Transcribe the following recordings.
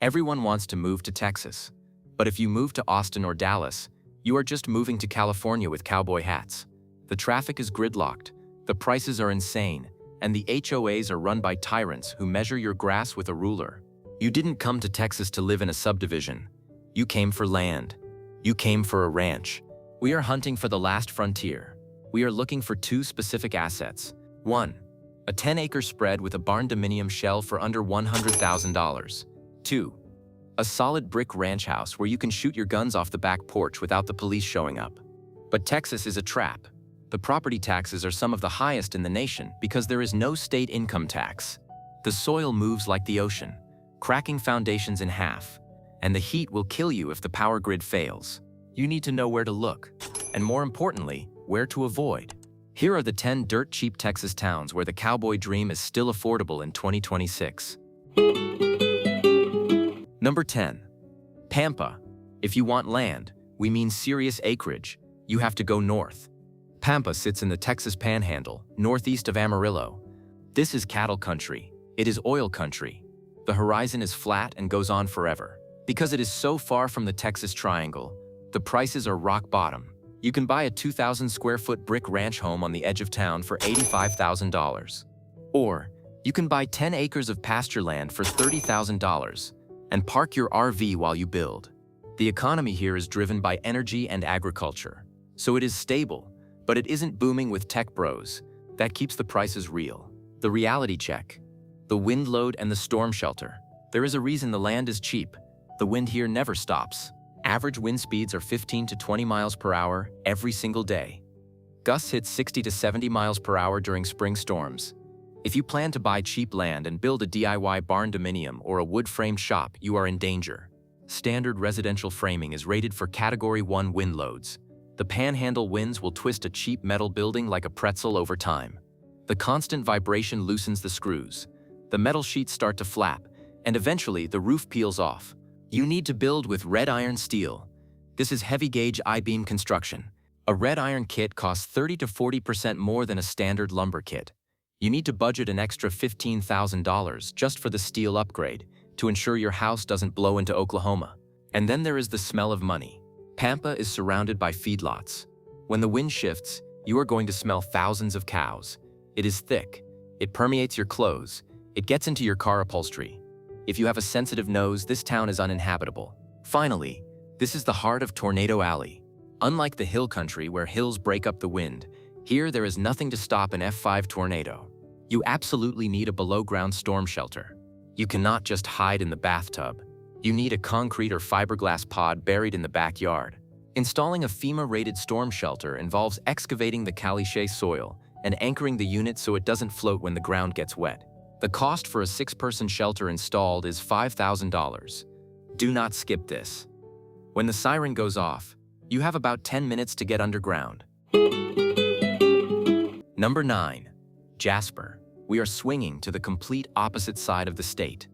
Everyone wants to move to Texas. But if you move to Austin or Dallas, you are just moving to California with cowboy hats. The traffic is gridlocked, the prices are insane, and the HOAs are run by tyrants who measure your grass with a ruler. You didn't come to Texas to live in a subdivision. You came for land. You came for a ranch. We are hunting for the last frontier. We are looking for two specific assets. 1. A 10-acre spread with a Barndominium shell for under $100,000. 2. A solid brick ranch house where you can shoot your guns off the back porch without the police showing up. But Texas is a trap. The property taxes are some of the highest in the nation because there is no state income tax. The soil moves like the ocean, cracking foundations in half, and the heat will kill you if the power grid fails. You need to know where to look, and more importantly, where to avoid. Here are the 10 dirt-cheap Texas towns where the cowboy dream is still affordable in 2026. Number 10. Pampa. If you want land, we mean serious acreage, you have to go north. Pampa sits in the Texas Panhandle, northeast of Amarillo. This is cattle country. It is oil country. The horizon is flat and goes on forever. Because it is so far from the Texas Triangle, the prices are rock bottom. You can buy a 2,000 square foot brick ranch home on the edge of town for $85,000. Or, you can buy 10 acres of pasture land for $30,000 and park your RV while you build. The economy here is driven by energy and agriculture. So it is stable, but it isn't booming with tech bros. That keeps the prices real. The reality check. The wind load and the storm shelter. There is a reason the land is cheap. The wind here never stops. Average wind speeds are 15 to 20 miles per hour every single day. Gusts hit 60 to 70 miles per hour during spring storms. If you plan to buy cheap land and build a DIY barndominium or a wood-framed shop, you are in danger. Standard residential framing is rated for Category 1 wind loads. The Panhandle winds will twist a cheap metal building like a pretzel over time. The constant vibration loosens the screws. The metal sheets start to flap, and eventually the roof peels off. You need to build with red iron steel. This is heavy-gauge I-beam construction. A red iron kit costs 30 to 40% more than a standard lumber kit. You need to budget an extra $15,000 just for the steel upgrade to ensure your house doesn't blow into Oklahoma. And then there is the smell of money. Pampa is surrounded by feedlots. When the wind shifts, you are going to smell thousands of cows. It is thick. It permeates your clothes. It gets into your car upholstery. If you have a sensitive nose, this town is uninhabitable. Finally, this is the heart of Tornado Alley. Unlike the hill country where hills break up the wind, here there is nothing to stop an F5 tornado. You absolutely need a below-ground storm shelter. You cannot just hide in the bathtub. You need a concrete or fiberglass pod buried in the backyard. Installing a FEMA-rated storm shelter involves excavating the caliche soil and anchoring the unit so it doesn't float when the ground gets wet. The cost for a 6-person shelter installed is $5,000. Do not skip this. When the siren goes off, you have about 10 minutes to get underground. Number 9. Jasper. We are swinging to the complete opposite side of the state.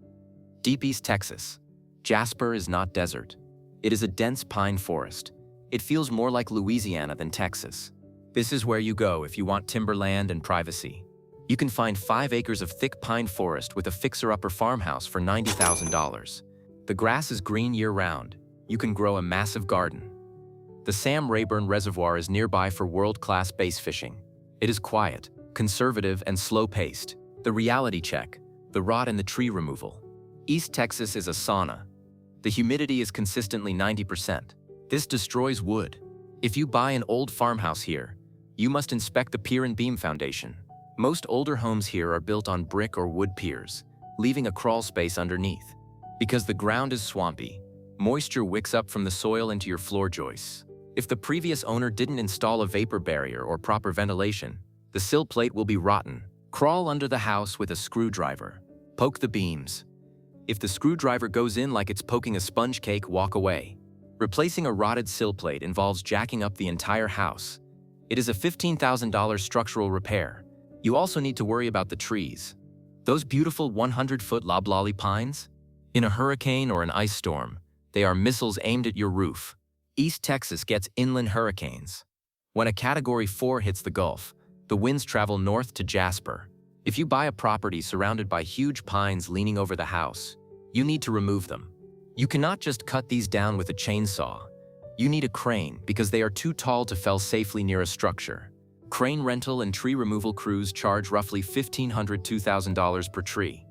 Deep East Texas. Jasper is not desert. It is a dense pine forest. It feels more like Louisiana than Texas. This is where you go if you want timberland and privacy. You can find 5 acres of thick pine forest with a fixer-upper farmhouse for $90,000. The grass is green year-round. You can grow a massive garden. The Sam Rayburn Reservoir is nearby for world-class bass fishing. It is quiet, conservative, and slow-paced. The reality check, the rot and the tree removal. East Texas is a sauna. The humidity is consistently 90%. This destroys wood. If you buy an old farmhouse here, you must inspect the pier and beam foundation. Most older homes here are built on brick or wood piers, leaving a crawl space underneath. Because the ground is swampy, moisture wicks up from the soil into your floor joists. If the previous owner didn't install a vapor barrier or proper ventilation, the sill plate will be rotten. Crawl under the house with a screwdriver. Poke the beams. If the screwdriver goes in like it's poking a sponge cake, walk away. Replacing a rotted sill plate involves jacking up the entire house. It is a $15,000 structural repair. You also need to worry about the trees. Those beautiful 100-foot loblolly pines? In a hurricane or an ice storm, they are missiles aimed at your roof. East Texas gets inland hurricanes. When a Category 4 hits the Gulf, the winds travel north to Jasper. If you buy a property surrounded by huge pines leaning over the house, you need to remove them. You cannot just cut these down with a chainsaw. You need a crane because they are too tall to fell safely near a structure. Crane rental and tree removal crews charge roughly $1,500 to $2,000 per tree.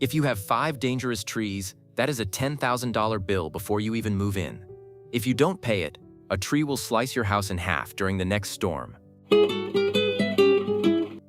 If you have 5 dangerous trees, that is a $10,000 bill before you even move in. If you don't pay it, a tree will slice your house in half during the next storm.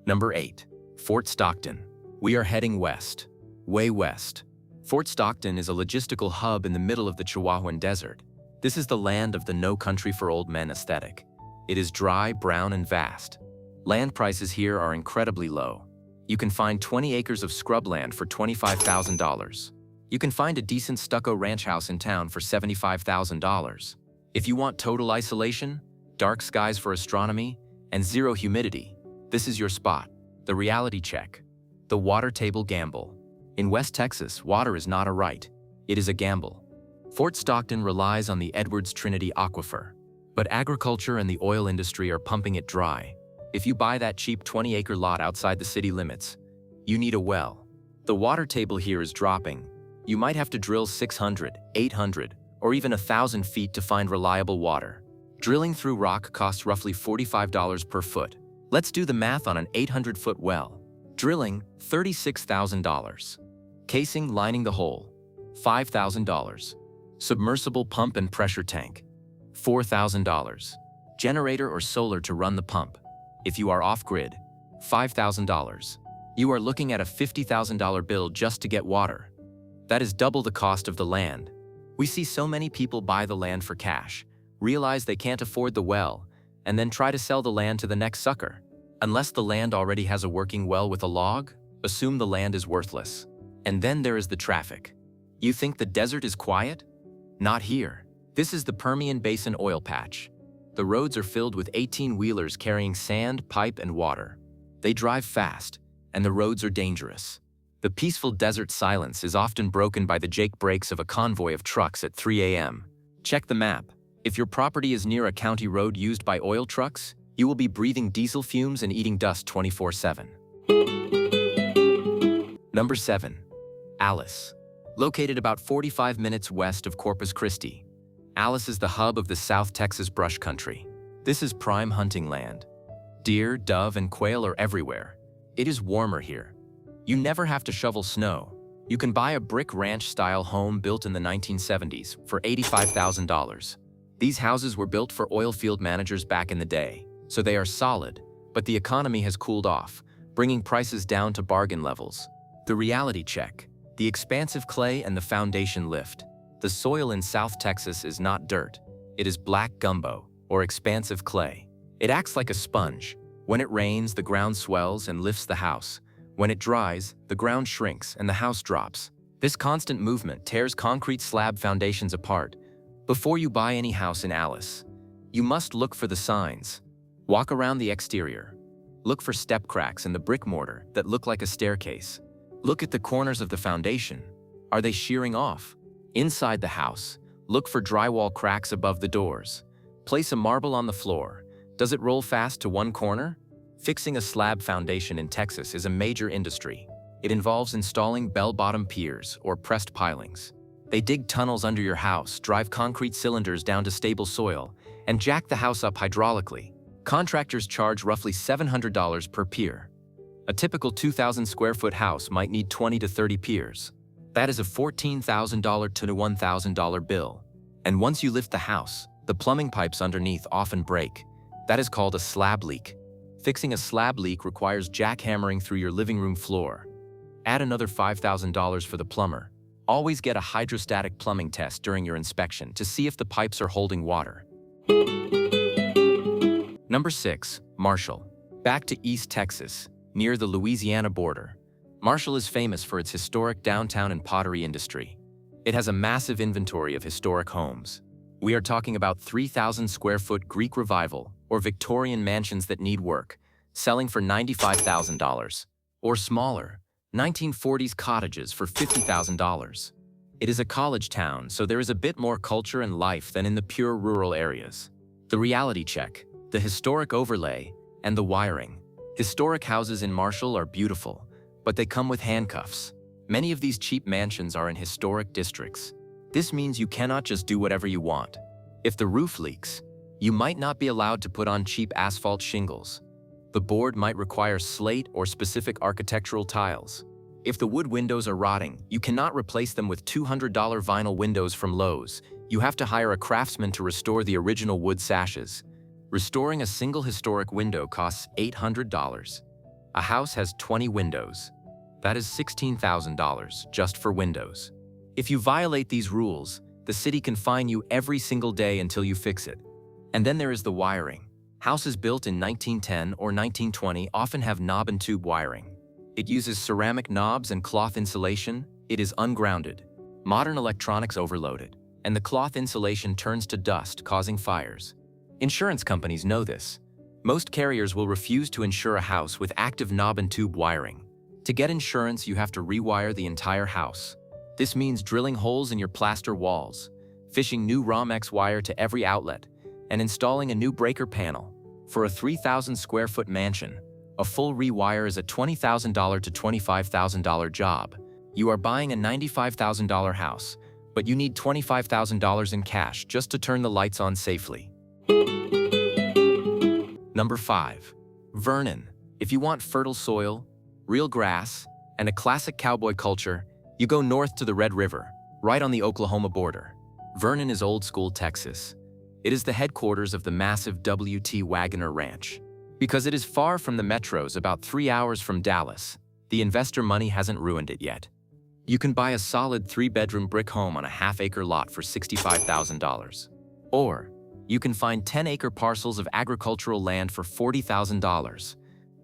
Number 8. Fort Stockton. We are heading west. Way west. Fort Stockton is a logistical hub in the middle of the Chihuahuan Desert. This is the land of the no country for old men aesthetic. It is dry, brown, and vast. Land prices here are incredibly low. You can find 20 acres of scrubland for $25,000. You can find a decent stucco ranch house in town for $75,000. If you want total isolation, dark skies for astronomy, and zero humidity, this is your spot. The reality check. The water table gamble. In West Texas, water is not a right. It is a gamble. Fort Stockton relies on the Edwards Trinity Aquifer, but agriculture and the oil industry are pumping it dry. If you buy that cheap 20-acre lot outside the city limits, you need a well. The water table here is dropping. You might have to drill 600, 800, or even 1,000 feet to find reliable water. Drilling through rock costs roughly $45 per foot. Let's do the math on an 800-foot well. Drilling, $36,000. Casing lining the hole, $5,000. Submersible pump and pressure tank, $4,000. Generator or solar to run the pump. If you are off-grid, $5,000. You are looking at a $50,000 bill just to get water. That is double the cost of the land. We see so many people buy the land for cash, realize they can't afford the well, and then try to sell the land to the next sucker. Unless the land already has a working well with a log, assume the land is worthless. And then there is the traffic. You think the desert is quiet? Not here. This is the Permian Basin oil patch. The roads are filled with 18-wheelers carrying sand, pipe, and water. They drive fast, and the roads are dangerous. The peaceful desert silence is often broken by the jake brakes of a convoy of trucks at 3 a.m. Check the map. If your property is near a county road used by oil trucks, you will be breathing diesel fumes and eating dust 24/7. Number 7. Alice. Located about 45 minutes west of Corpus Christi, Alice is the hub of the South Texas brush country. This is prime hunting land. Deer, dove, and quail are everywhere. It is warmer here. You never have to shovel snow. You can buy a brick ranch-style home built in the 1970s for $85,000. These houses were built for oil field managers back in the day, so they are solid, but the economy has cooled off, bringing prices down to bargain levels. The reality check. The expansive clay and the foundation lift. The soil in South Texas is not dirt. It is black gumbo, or expansive clay. It acts like a sponge. When it rains, the ground swells and lifts the house. When it dries, the ground shrinks and the house drops. This constant movement tears concrete slab foundations apart. Before you buy any house in Alice, you must look for the signs. Walk around the exterior. Look for step cracks in the brick mortar that look like a staircase. Look at the corners of the foundation. Are they shearing off? Inside the house, look for drywall cracks above the doors. Place a marble on the floor. Does it roll fast to one corner? Fixing a slab foundation in Texas is a major industry. It involves installing bell-bottom piers or pressed pilings. They dig tunnels under your house, drive concrete cylinders down to stable soil, and jack the house up hydraulically. Contractors charge roughly $700 per pier. A typical 2,000 square foot house might need 20 to 30 piers. That is a $14,000 to $1,000 bill. And once you lift the house, the plumbing pipes underneath often break. That is called a slab leak. Fixing a slab leak requires jackhammering through your living room floor. Add another $5,000 for the plumber. Always get a hydrostatic plumbing test during your inspection to see if the pipes are holding water. Number 6. Marshall. Back to East Texas, near the Louisiana border. Marshall is famous for its historic downtown and pottery industry. It has a massive inventory of historic homes. We are talking about 3,000 square foot Greek Revival or Victorian mansions that need work, selling for $95,000, or smaller, 1940s cottages for $50,000. It is a college town, so there is a bit more culture and life than in the pure rural areas. The reality check, the historic overlay, and the wiring. Historic houses in Marshall are beautiful, but they come with handcuffs. Many of these cheap mansions are in historic districts. This means you cannot just do whatever you want. If the roof leaks, you might not be allowed to put on cheap asphalt shingles. The board might require slate or specific architectural tiles. If the wood windows are rotting, you cannot replace them with $200 vinyl windows from Lowe's. You have to hire a craftsman to restore the original wood sashes. Restoring a single historic window costs $800. A house has 20 windows. That is $16,000 just for windows. If you violate these rules, the city can fine you every single day until you fix it. And then there is the wiring. Houses built in 1910 or 1920 often have knob and tube wiring. It uses ceramic knobs and cloth insulation. It is ungrounded. Modern electronics overloaded, and the cloth insulation turns to dust, causing fires. Insurance companies know this. Most carriers will refuse to insure a house with active knob and tube wiring. To get insurance, you have to rewire the entire house. This means drilling holes in your plaster walls, fishing new Romex wire to every outlet, and installing a new breaker panel. For a 3,000 square foot mansion, a full rewire is a $20,000 to $25,000 job. You are buying a $95,000 house, but you need $25,000 in cash just to turn the lights on safely. Number 5. Vernon. If you want fertile soil, real grass, and a classic cowboy culture, you go north to the Red River, right on the Oklahoma border. Vernon is old-school Texas. It is the headquarters of the massive W.T. Wagoner Ranch. Because it is far from the metros, about 3 hours from Dallas, the investor money hasn't ruined it yet. You can buy a solid 3-bedroom brick home on a half-acre lot for $65,000. Or, you can find 10-acre parcels of agricultural land for $40,000.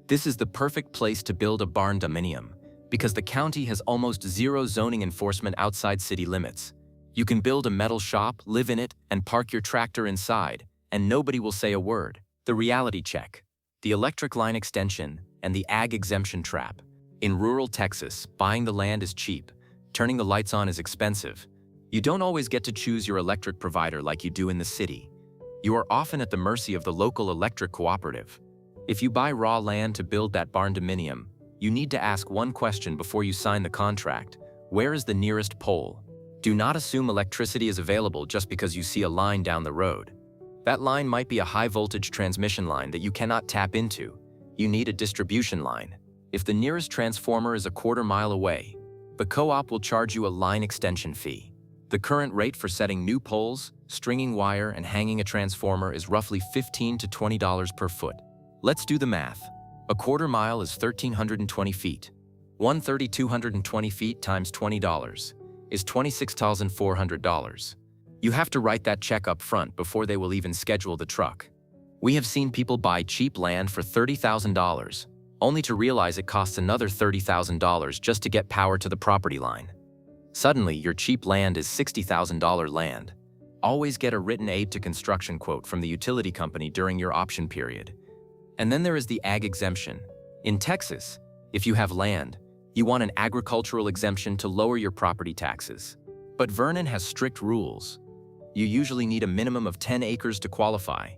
This is the perfect place to build a barndominium, because the county has almost zero zoning enforcement outside city limits. You can build a metal shop, live in it, and park your tractor inside, and nobody will say a word. The reality check, the electric line extension, and the ag exemption trap. In rural Texas, buying the land is cheap. Turning the lights on is expensive. You don't always get to choose your electric provider like you do in the city. You are often at the mercy of the local electric cooperative. If you buy raw land to build that barndominium, you need to ask one question before you sign the contract. Where is the nearest pole? Do not assume electricity is available just because you see a line down the road. That line might be a high-voltage transmission line that you cannot tap into. You need a distribution line. If the nearest transformer is a quarter-mile away, the co-op will charge you a line extension fee. The current rate for setting new poles, stringing wire, and hanging a transformer is roughly $15 to $20 per foot. Let's do the math. A quarter mile is 1,320 feet. 3,220 feet times $20 is $26,400. You have to write that check up front before they will even schedule the truck. We have seen people buy cheap land for $30,000, only to realize it costs another $30,000 just to get power to the property line. Suddenly, your cheap land is $60,000 land. Always get a written aid to construction quote from the utility company during your option period. And then there is the ag exemption. In Texas, if you have land, you want an agricultural exemption to lower your property taxes. But Vernon has strict rules. You usually need a minimum of 10 acres to qualify.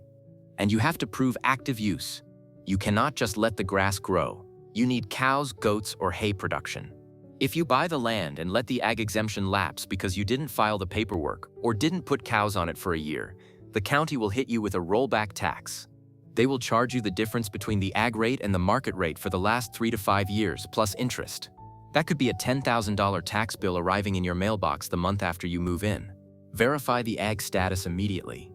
And you have to prove active use. You cannot just let the grass grow. You need cows, goats, or hay production. If you buy the land and let the ag exemption lapse because you didn't file the paperwork or didn't put cows on it for a year, the county will hit you with a rollback tax. They will charge you the difference between the ag rate and the market rate for the last 3 to 5 years, plus interest. That could be a $10,000 tax bill arriving in your mailbox the month after you move in. Verify the ag status immediately.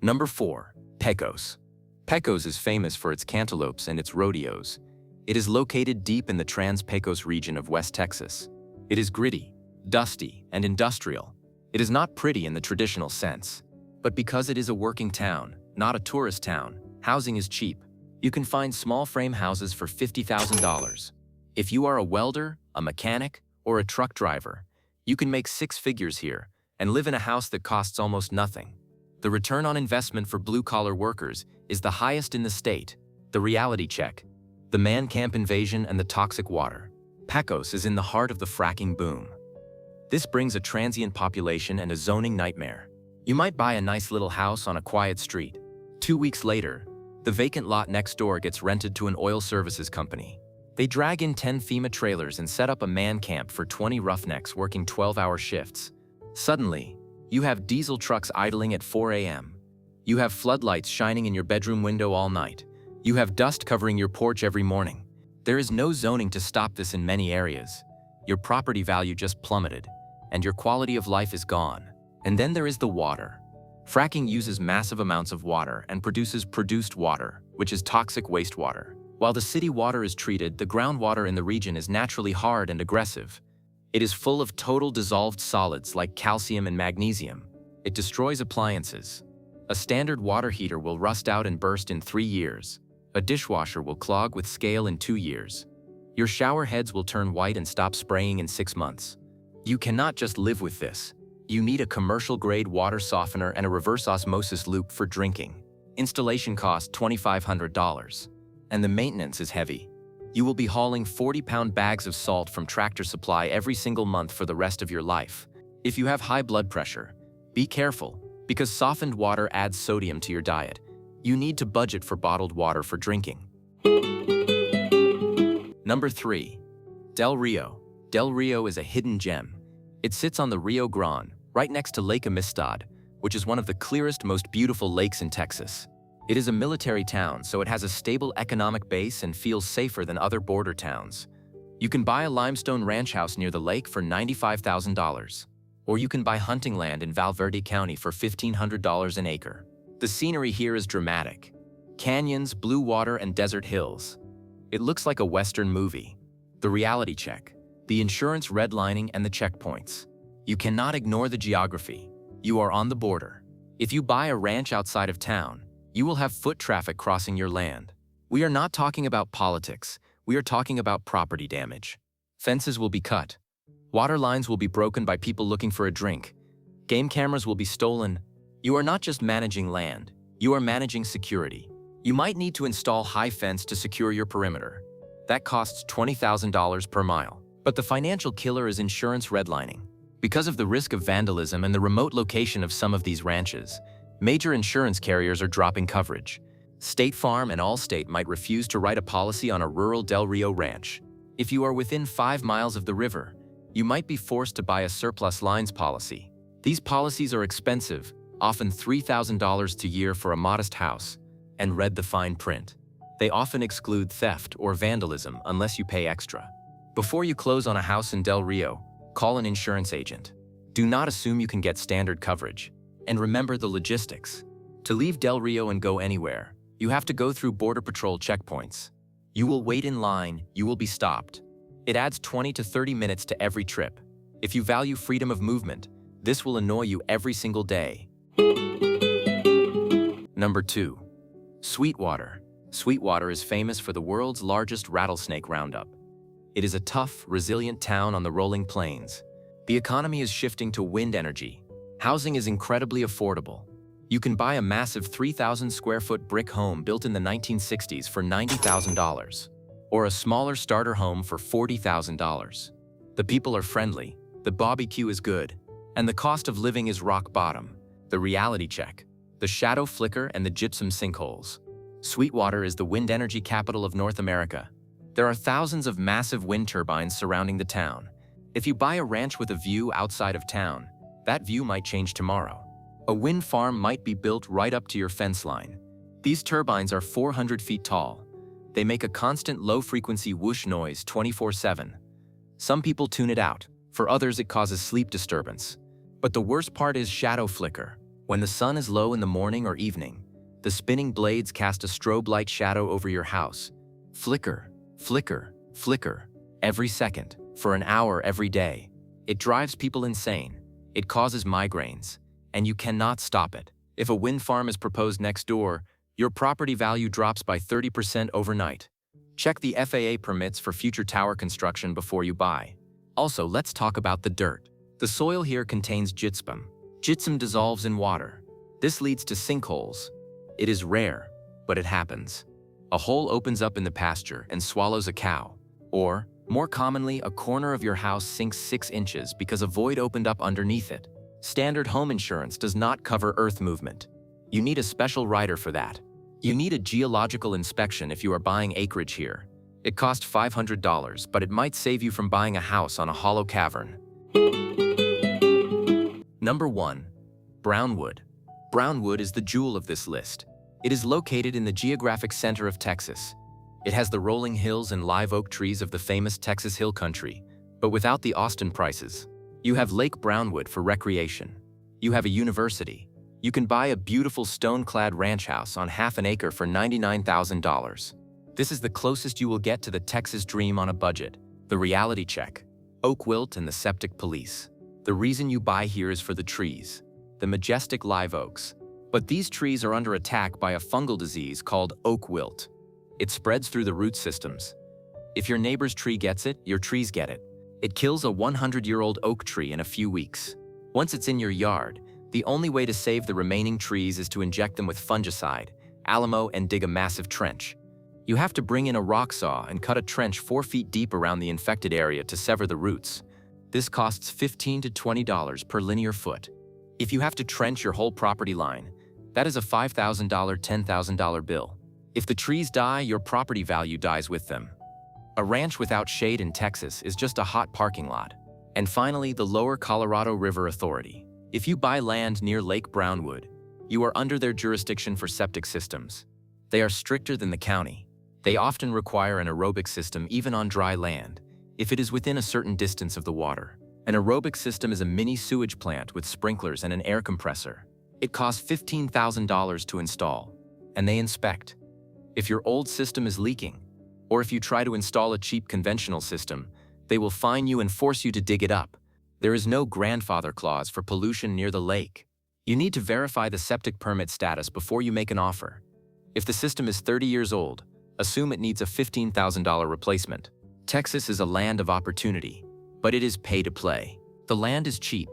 Number 4. Pecos. Pecos is famous for its cantaloupes and its rodeos. It is located deep in the Trans-Pecos region of West Texas. It is gritty, dusty, and industrial. It is not pretty in the traditional sense. But because it is a working town, not a tourist town, housing is cheap. You can find small frame houses for $50,000. If you are a welder, a mechanic, or a truck driver, you can make 6 figures here and live in a house that costs almost nothing. The return on investment for blue-collar workers is the highest in the state. The reality check, the man camp invasion, and the toxic water. Pecos is in the heart of the fracking boom. This brings a transient population and a zoning nightmare. You might buy a nice little house on a quiet street. 2 weeks later, the vacant lot next door gets rented to an oil services company. They drag in 10 FEMA trailers and set up a man camp for 20 roughnecks working 12-hour shifts. Suddenly, you have diesel trucks idling at 4 a.m. You have floodlights shining in your bedroom window all night. You have dust covering your porch every morning. There is no zoning to stop this in many areas. Your property value just plummeted, and your quality of life is gone. And then there is the water. Fracking uses massive amounts of water and produces produced water, which is toxic wastewater. While the city water is treated, the groundwater in the region is naturally hard and aggressive. It is full of total dissolved solids like calcium and magnesium. It destroys appliances. A standard water heater will rust out and burst in 3 years. A dishwasher will clog with scale in 2 years. Your shower heads will turn white and stop spraying in 6 months. You cannot just live with this. You need a commercial-grade water softener and a reverse osmosis loop for drinking. Installation costs $2,500, and the maintenance is heavy. You will be hauling 40-pound bags of salt from Tractor Supply every single month for the rest of your life. If you have high blood pressure, be careful, because softened water adds sodium to your diet. You need to budget for bottled water for drinking. Number 3. Del Rio. Del Rio is a hidden gem. It sits on the Rio Grande, right next to Lake Amistad, which is one of the clearest, most beautiful lakes in Texas. It is a military town, so it has a stable economic base and feels safer than other border towns. You can buy a limestone ranch house near the lake for $95,000. Or you can buy hunting land in Valverde County for $1,500 an acre. The scenery here is dramatic. Canyons, blue water, and desert hills. It looks like a Western movie. The reality check, the insurance redlining, and the checkpoints. You cannot ignore the geography. You are on the border. If you buy a ranch outside of town, you will have foot traffic crossing your land. We are not talking about politics. We are talking about property damage. Fences will be cut. Water lines will be broken by people looking for a drink. Game cameras will be stolen. You are not just managing land. You are managing security. You might need to install high fence to secure your perimeter. That costs $20,000 per mile. But the financial killer is insurance redlining. Because of the risk of vandalism and the remote location of some of these ranches, major insurance carriers are dropping coverage. State Farm and Allstate might refuse to write a policy on a rural Del Rio ranch. If you are within 5 miles of the river, you might be forced to buy a surplus lines policy. These policies are expensive, often $3,000 a year for a modest house, and read the fine print. They often exclude theft or vandalism unless you pay extra. Before you close on a house in Del Rio, call an insurance agent. Do not assume you can get standard coverage. And remember the logistics. To leave Del Rio and go anywhere, you have to go through Border Patrol checkpoints. You will wait in line, you will be stopped. It adds 20 to 30 minutes to every trip. If you value freedom of movement, this will annoy you every single day. Number 2. Sweetwater. Sweetwater is famous for the world's largest rattlesnake roundup. It is a tough, resilient town on the rolling plains. The economy is shifting to wind energy. Housing is incredibly affordable. You can buy a massive 3,000 square foot brick home built in the 1960s for $90,000, or a smaller starter home for $40,000. The people are friendly, the barbecue is good, and the cost of living is rock bottom. The reality check, the shadow flicker, and the gypsum sinkholes. Sweetwater is the wind energy capital of North America. There are thousands of massive wind turbines surrounding the town. If you buy a ranch with a view outside of town, that view might change tomorrow. A wind farm might be built right up to your fence line. These turbines are 400 feet tall. They make a constant low-frequency whoosh noise 24/7. Some people tune it out. For others, it causes sleep disturbance. But the worst part is shadow flicker. When the sun is low in the morning or evening, the spinning blades cast a strobe-like shadow over your house. Flicker, flicker, flicker, every second, for an hour every day. It drives people insane. It causes migraines, and you cannot stop it. If a wind farm is proposed next door, your property value drops by 30% overnight. Check the FAA permits for future tower construction before you buy. Also, let's talk about the dirt. The soil here contains gypsum. Gypsum dissolves in water. This leads to sinkholes. It is rare, but it happens. A hole opens up in the pasture and swallows a cow. Or, more commonly, a corner of your house sinks 6 inches because a void opened up underneath it. Standard home insurance does not cover earth movement. You need a special rider for that. You need a geological inspection if you are buying acreage here. It costs $500, but it might save you from buying a house on a hollow cavern. Number 1. Brownwood. Brownwood is the jewel of this list. It is located in the geographic center of Texas. It has the rolling hills and live oak trees of the famous Texas Hill Country, but without the Austin prices. You have Lake Brownwood for recreation. You have a university. You can buy a beautiful stone-clad ranch house on half an acre for $99,000. This is the closest you will get to the Texas dream on a budget. The reality check. Oak wilt and the septic police. The reason you buy here is for the trees, the majestic live oaks. But these trees are under attack by a fungal disease called oak wilt. It spreads through the root systems. If your neighbor's tree gets it, your trees get it. It kills a 100-year-old oak tree in a few weeks. Once it's in your yard, the only way to save the remaining trees is to inject them with fungicide, Alamo, and dig a massive trench. You have to bring in a rock saw and cut a trench 4 feet deep around the infected area to sever the roots. This costs $15 to $20 per linear foot. If you have to trench your whole property line, that is a $5,000, $10,000 bill. If the trees die, your property value dies with them. A ranch without shade in Texas is just a hot parking lot. And finally, the Lower Colorado River Authority. If you buy land near Lake Brownwood, you are under their jurisdiction for septic systems. They are stricter than the county. They often require an aerobic system even on dry land, if it is within a certain distance of the water. An aerobic system is a mini sewage plant with sprinklers and an air compressor. It costs $15,000 to install, and they inspect. If your old system is leaking, or if you try to install a cheap conventional system, they will fine you and force you to dig it up. There is no grandfather clause for pollution near the lake. You need to verify the septic permit status before you make an offer. If the system is 30 years old, assume it needs a $15,000 replacement. Texas is a land of opportunity, but it is pay to play. The land is cheap,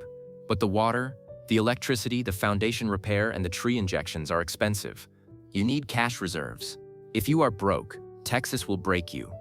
but the water, the electricity, the foundation repair, and the tree injections are expensive. You need cash reserves. If you are broke, Texas will break you.